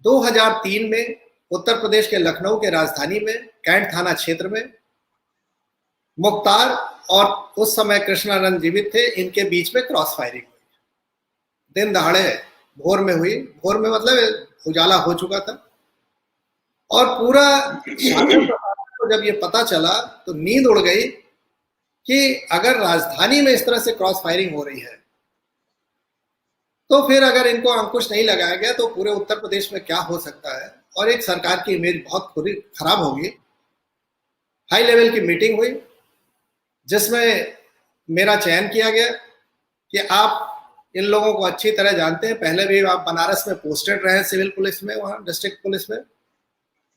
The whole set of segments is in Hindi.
2003 में उत्तर प्रदेश के लखनऊ के राजधानी में कैंट थाना क्षेत्र में मुख्तार और उस समय कृष्णानंद जीवित थे, इनके बीच में क्रॉस फायरिंग हुई। दिन दहाड़े भोर में हुई। भोर में मतलब उजाला हो चुका था और पूरा शासन को जब ये पता चला तो नींद उड़ गई कि अगर राजधानी में इस तरह से क्रॉस फायरिंग हो रही है तो फिर अगर इनको अंकुश नहीं लगाया गया तो पूरे उत्तर प्रदेश में क्या हो सकता है और एक सरकार की इमेज बहुत खराब होगी। हाई लेवल की मीटिंग हुई जिसमें मेरा चयन किया गया कि आप इन लोगों को अच्छी तरह जानते हैं, पहले भी आप बनारस में पोस्टेड रहे सिविल पुलिस में, वहां डिस्ट्रिक्ट पुलिस में,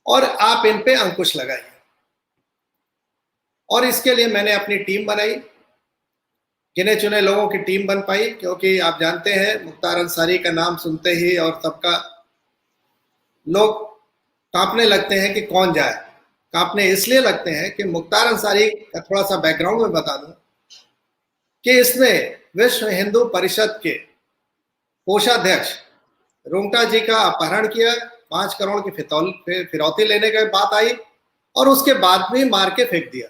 और आप इन पे अंकुश लगाइए। और इसके लिए मैंने अपनी टीम बनाई, गिने चुने लोगों की टीम बन पाई, क्योंकि आप जानते हैं मुख्तार अंसारी का नाम सुनते ही और सबका लोग कांपने लगते हैं कि कौन जाए। कांपने इसलिए लगते हैं कि मुख्तार अंसारी का थोड़ा सा बैकग्राउंड में बता दूं कि इसने विश्व हिंदू परिषद के कोषाध्यक्ष रुंगटा जी का अपहरण किया, 5 करोड़ की फिरौती लेने की बात आई और उसके बाद भी मार के फेंक दिया।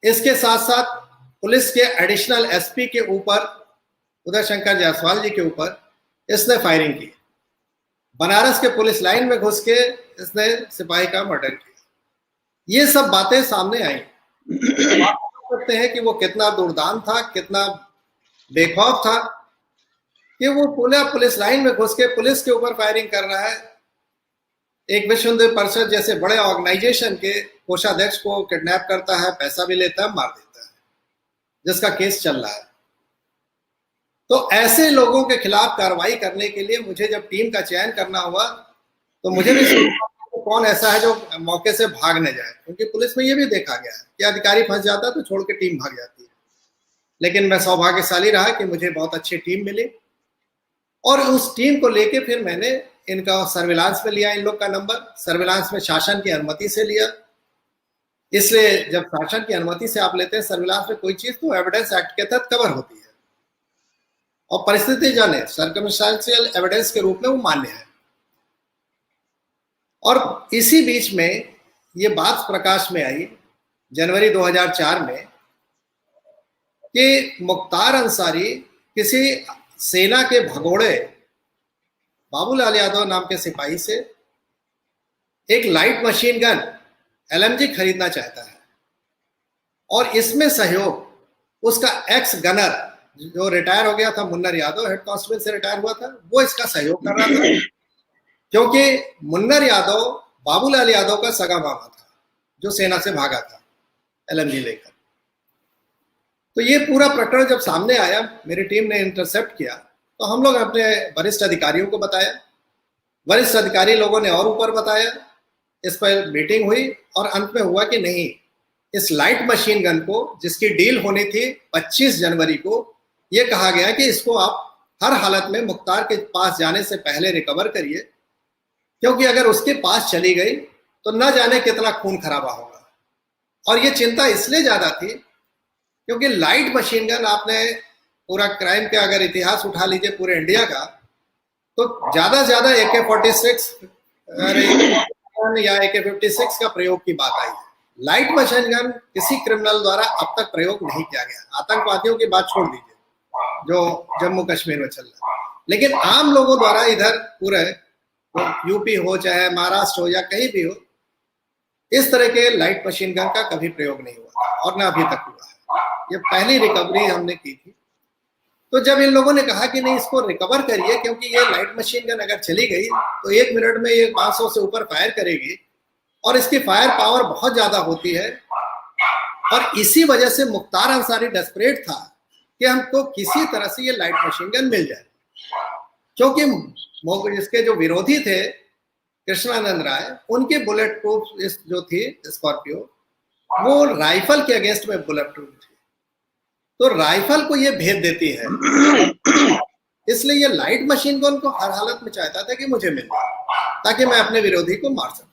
इसके साथ साथ पुलिस के एडिशनल एसपी के ऊपर, उदय शंकर जायसवाल जी के ऊपर इसने फायरिंग की। बनारस के पुलिस लाइन में घुस के इसने सिपाही का मर्डर किया। ये सब बातें सामने आई। आप सकते हैं कि वो कितना दुर्दान था, कितना बेखौफ था कि वो पूरा पुलिस लाइन में घुस के पुलिस के ऊपर फायरिंग कर रहा है। एक विश्व हिंदू परिषद जैसे बड़े ऑर्गेनाइजेशन के कोषाध्यक्ष को किडनैप करता है, पैसा भी लेता है, मार देता है, जिसका केस चल रहा है। तो ऐसे लोगों के खिलाफ कार्रवाई करने के लिए मुझे जब टीम का चयन करना हुआ तो मुझे भी तो कौन ऐसा है जो मौके से भाग न जाए, क्योंकि पुलिस में ये भी देखा गया है कि अधिकारी फंस जाता है तो छोड़ के टीम भाग जाती है। लेकिन मैं सौभाग्यशाली रहा कि मुझे बहुत अच्छी टीम मिली और उस टीम को लेके फिर मैंने इनका सर्विलांस में लिया, इन लोग का नंबर सर्विलांस में शासन की अनुमति से लिया। इसलिए जब शासन की अनुमति से आप लेते हैं सर्विलांस में कोई चीज तो एविडेंस एक्ट के तहत कवर होती है और परिस्थिति जाने सर्कमस्टेंशियल एविडेंस के रूप में वो मान्य है। और इसी बीच में ये बात प्रकाश में आई जनवरी 2004 में कि मुख्तार अंसारी किसी सेना के भगोड़े बाबूलाल यादव नाम के सिपाही से एक लाइट मशीन गन एलएमजी खरीदना चाहता है और इसमें सहयोग उसका एक्स गनर जो रिटायर हो गया था, मुन्नर यादव, हेड कांस्टेबल से रिटायर हुआ था, वो इसका सहयोग कर रहा था, क्योंकि मुन्नर यादव बाबूलाल यादव का सगा मामा था जो सेना से भागा था एलएमजी लेकर। तो ये पूरा प्रकरण जब सामने आया, मेरी टीम ने इंटरसेप्ट किया तो हम लोग अपने वरिष्ठ अधिकारियों को बताया, वरिष्ठ अधिकारी लोगों ने और ऊपर बताया, इस पर मीटिंग हुई और अंत में हुआ कि नहीं, इस लाइट मशीन गन को जिसकी डील होनी थी 25 जनवरी को, ये कहा गया कि इसको आप हर हालत में मुख्तार के पास जाने से पहले रिकवर करिए, क्योंकि अगर उसके पास चली गई तो न जाने कितना खून खराबा होगा। और ये चिंता इसलिए ज्यादा थी क्योंकि लाइट मशीन गन, आपने पूरा क्राइम का अगर इतिहास उठा लीजिए पूरे इंडिया का, तो ज्यादा से ज्यादा AK-46 या AK-56 का प्रयोग की बात आई है। लाइट मशीन गन किसी क्रिमिनल द्वारा अब तक प्रयोग नहीं किया गया। आतंकवादियों की बात छोड़ दीजिए जो जम्मू कश्मीर में चल रहा है, लेकिन आम लोगों द्वारा इधर पूरे यूपी हो चाहे महाराष्ट्र हो या कहीं भी हो, इस तरह के लाइट मशीन गन का कभी प्रयोग नहीं हुआ और ना अभी तक हुआ है। ये पहली रिकवरी हमने की थी। तो जब इन लोगों ने कहा कि नहीं, इसको रिकवर करिए, क्योंकि ये लाइट मशीन गन अगर चली गई तो 1 मिनट में ये 500 से ऊपर फायर करेगी और इसकी फायर पावर बहुत ज्यादा होती है। और इसी वजह से मुख्तार अंसारी डेस्परेट था कि हमको किसी तरह से ये लाइट मशीन गन मिल जाए, क्योंकि इसके जो विरोधी थे कृष्णानंद राय, उनके बुलेट प्रूफ जो थी स्कॉर्पियो, वो राइफल के अगेंस्ट में बुलेट प्रूफ थी, तो राइफल को ये भेद देती है। इसलिए ये लाइट मशीन गन को हर हालत में चाहता था कि मुझे मिले ताकि मैं अपने विरोधी को मार सकूं।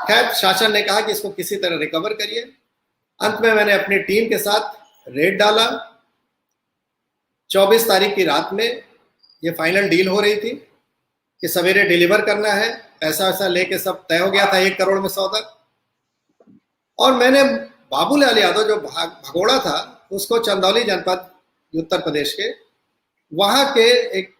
खैर, शासन ने कहा कि इसको किसी तरह रिकवर करिए। अंत में मैंने अपनी टीम के साथ रेड डाला। 24 तारीख की रात में ये फाइनल डील हो रही थी कि सवेरे डिलीवर करना है, पैसा वैसा लेके सब तय हो गया था, 1 करोड़ में सौदा। और मैंने बाबूलाल यादव जो भगोड़ा था, उसको चंदौली जनपद उत्तर प्रदेश के वहां के एक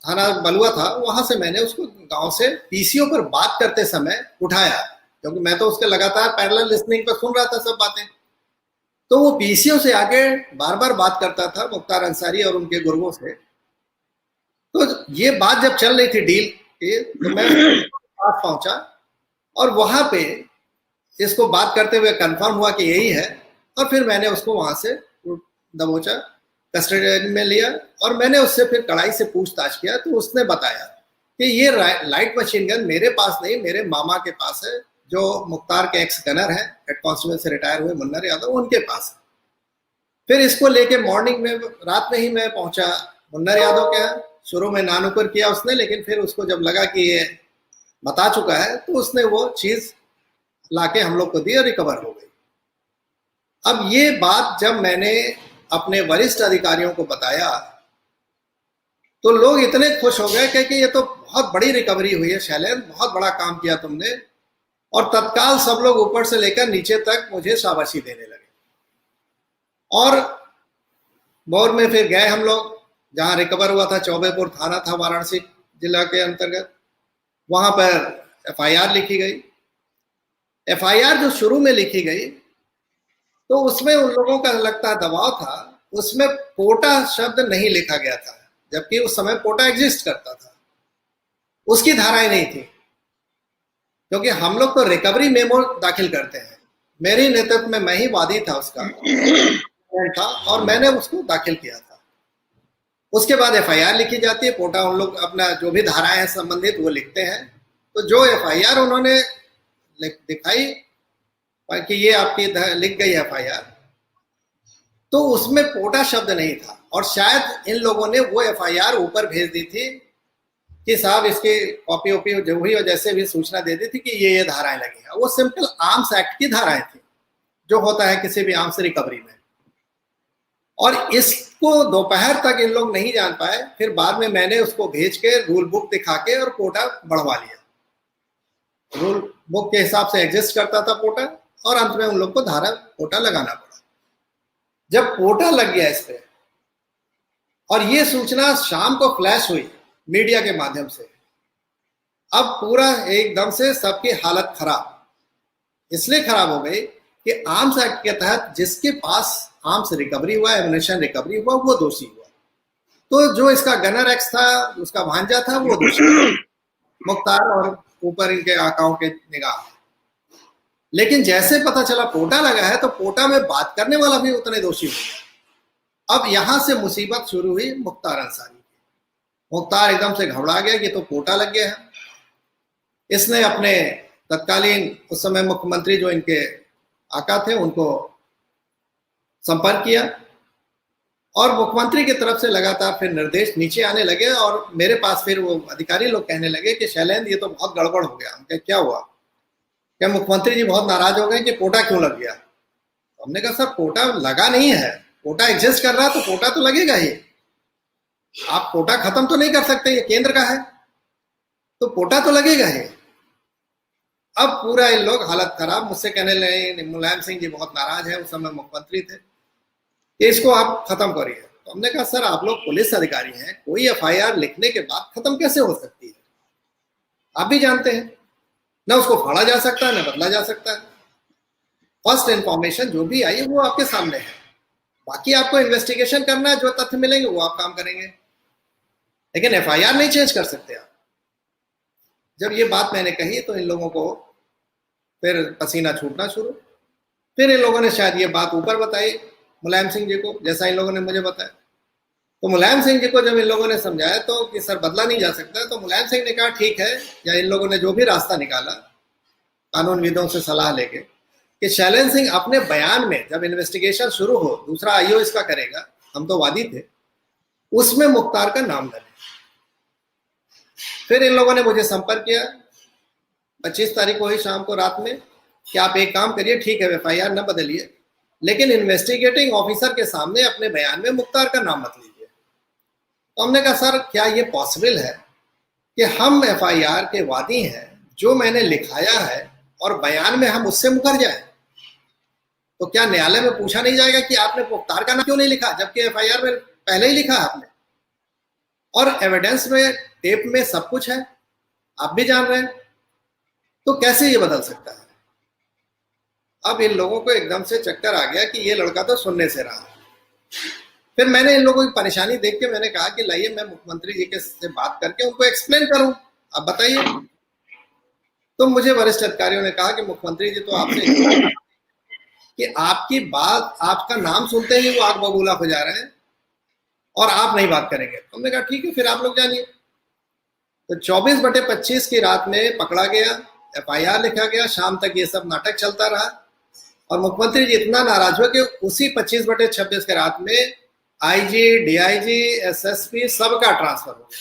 थाना बलुआ था, वहां से मैंने उसको गांव से पीसीओ पर बात करते समय उठाया, क्योंकि मैं तो उसके लगातार पैरेलल लिसनिंग पर सुन रहा था सब बातें। तो वो पीसीओ से आगे बार बार बात करता था मुख्तार अंसारी और उनके गुरुओं से। तो ये बात जब चल रही थी डील की, तो मैं पास पहुंचा और वहां पे इसको बात करते हुए कंफर्म हुआ कि यही है, और फिर मैंने उसको वहां से दबोचा, कस्टडी में लिया, और मैंने उससे फिर कड़ाई से पूछताछ किया। तो उसने बताया कि ये लाइट मशीन गन मेरे पास नहीं, मेरे मामा के पास है, जो मुख्तार के एक्स गनर है, हेड कांस्टेबल से रिटायर हुए मुन्नर यादव, उनके पास है। फिर इसको लेके मॉर्निंग में, रात में ही मैं पहुंचा मुन्नर यादव के यहाँ। शुरू में नानुकर किया उसने, लेकिन फिर उसको जब लगा कि ये बता चुका है, तो उसने वो चीज लाके हम लोग को दी और रिकवर हो गई। अब ये बात जब मैंने अपने वरिष्ठ अधिकारियों को बताया, तो लोग इतने खुश हो गए कि ये तो बहुत बड़ी रिकवरी हुई है शैलेंद्र, बहुत बड़ा काम किया तुमने। और तत्काल सब लोग ऊपर से लेकर नीचे तक मुझे शाबाशी देने लगे। और भोर में फिर गए हम लोग जहां रिकवर हुआ था, चौबेपुर थाना था वाराणसी जिला के अंतर्गत, वहां पर एफआईआर लिखी गई। एफआईआर जो शुरू में लिखी गई, तो उसमें उन लोगों का लगता दबाव था, उसमें पोटा शब्द नहीं लिखा गया था, जबकि उस समय पोटा एग्जिस्ट करता था, उसकी धाराएं नहीं थी। क्योंकि हम लोग तो रिकवरी मेमो दाखिल करते हैं, मेरे नेतृत्व में मैं ही वादी था उसका था, और मैंने उसको दाखिल किया था। उसके बाद एफआईआर लिखी जाती है, पोटा उन लोग अपना जो भी धाराएं हैं संबंधित वो लिखते हैं। तो जो एफआईआर उन्होंने दिखाई कि ये आपकी लिख गई एफआईआर, तो उसमें पोटा शब्द नहीं था। और शायद इन लोगों ने वो एफआईआर ऊपर भेज दी थी कि साहब इसकी कॉपी ओपी जो हुई और जैसे भी सूचना दे दी थी कि ये धाराएं लगी हैं। वो सिंपल आर्म्स एक्ट की धाराएं थी, जो होता है किसी भी आर्म्स रिकवरी में। और इसको दोपहर तक इन लोग नहीं जान पाए। फिर बाद में मैंने उसको भेज के रूल बुक दिखा के और कोटा बढ़वा लिया। रूल बुक के हिसाब से एग्जिस्ट करता था पोटा, और अंत में उन लोग को धारा पोटा लगाना पड़ा। जब पोटा लग गया इस पे, और ये सूचना शाम को फ्लैश हुई मीडिया के माध्यम से, अब पूरा एकदम से सबकी हालत खराब। इसलिए खराब हो गई कि आर्म्स एक्ट के तहत जिसके पास आर्म्स रिकवरी हुआ, एमुनेशन रिकवरी हुआ, वो दोषी हुआ। तो जो इसका गनर एक्स था, उसका भांजा था, वो दोषी मुख्तार, और ऊपर इनके आकाओं के निगाह। लेकिन जैसे पता चला पोटा लगा है, तो पोटा में बात करने वाला भी उतने दोषी हो गया। अब यहां से मुसीबत शुरू हुई मुख्तार अंसारी की। मुख्तार एकदम से घबरा गया कि तो पोटा लग गया है। इसने अपने तत्कालीन उस समय मुख्यमंत्री जो इनके आका थे, उनको संपर्क किया, और मुख्यमंत्री की तरफ से लगातार फिर निर्देश नीचे आने लगे। और मेरे पास फिर वो अधिकारी लोग कहने लगे कि शैलेंद्र ये तो बहुत गड़बड़ हो गया। हमने क्या हुआ? क्या मुख्यमंत्री जी बहुत नाराज हो गए कि पोटा क्यों लग गया? तो हमने कहा सर पोटा लगा नहीं है, पोटा एग्जिस्ट कर रहा है, तो पोटा तो लगेगा ही। आप पोटा खत्म तो नहीं कर सकते, ये केंद्र का है, तो पोटा तो लगेगा ही। अब पूरा इन लोग हालत खराब, मुझसे कहने लगे, मुलायम सिंह जी बहुत नाराज है, उस समय मुख्यमंत्री थे, कि इसको आप खत्म करिए। तो हमने कहा सर आप लोग पुलिस अधिकारी हैं, कोई एफआईआर लिखने के बाद खत्म कैसे हो सकती है? आप भी जानते हैं, ना उसको फाड़ा जा सकता है, ना बदला जा सकता है। फर्स्ट इंफॉर्मेशन जो भी आई वो आपके सामने है, बाकी आपको इन्वेस्टिगेशन करना है, जो तथ्य मिलेंगे वो आप काम करेंगे, लेकिन एफआईआर नहीं चेंज कर सकते आप। जब ये बात मैंने कही तो इन लोगों को फिर पसीना छूटना शुरू। फिर इन लोगों ने शायद ये बात ऊपर बताई मुलायम सिंह जी को, जैसा इन लोगों ने मुझे बताया। तो मुलायम सिंह जी को जब इन लोगों ने समझाया तो कि सर बदला नहीं जा सकता, तो मुलायम सिंह ने कहा ठीक है, या इन लोगों ने जो भी रास्ता निकाला कानूनविदों से सलाह लेके, कि शैलेंद्र सिंह अपने बयान में जब इन्वेस्टिगेशन शुरू हो, दूसरा आईओ इसका करेगा, हम तो वादी थे, उसमें मुख्तार का नाम डाले। फिर इन लोगों ने मुझे संपर्क किया 25 तारीख को ही शाम को रात में, कि आप एक काम करिए, ठीक है एफआईआर न बदलिए, लेकिन इन्वेस्टिगेटिंग ऑफिसर के सामने अपने बयान में मुख्तार का नाम मत लीजिए। तो हमने कहा सर क्या ये पॉसिबल है? कि हम एफआईआर के वादी हैं, जो मैंने लिखाया है और बयान में हम उससे मुकर जाए, तो क्या न्यायालय में पूछा नहीं जाएगा कि आपने मुख्तार का नाम क्यों नहीं लिखा, जबकि एफआईआर में पहले ही लिखा आपने, और एविडेंस में टेप में सब कुछ है, आप भी जान रहे हैं, तो कैसे ये बदल सकता है? अब इन लोगों को एकदम से चक्कर आ गया कि ये लड़का तो सुनने से रहा। फिर मैंने इन लोगों की परेशानी देख के मैंने कहा कि लाइए मैं मुख्यमंत्री जी के से बात करके उनको एक्सप्लेन करूं, आप बताइए। तो मुझे वरिष्ठ अधिकारियों ने कहा कि मुख्यमंत्री जी तो आपसे कि आपकी बात, आपका नाम सुनते ही वो आग बबूला हो जा रहे हैं और आप नहीं बात करेंगे। तो हमने कहा ठीक है, फिर आप लोग जानिए। तो 24/25 की रात में पकड़ा गया, एफआईआर लिखा गया, शाम तक ये सब नाटक चलता रहा और मुख्यमंत्री जी इतना नाराज हुए कि उसी 25/26 के रात में आईजी, डीआईजी, एसएसपी सबका ट्रांसफर हो गया।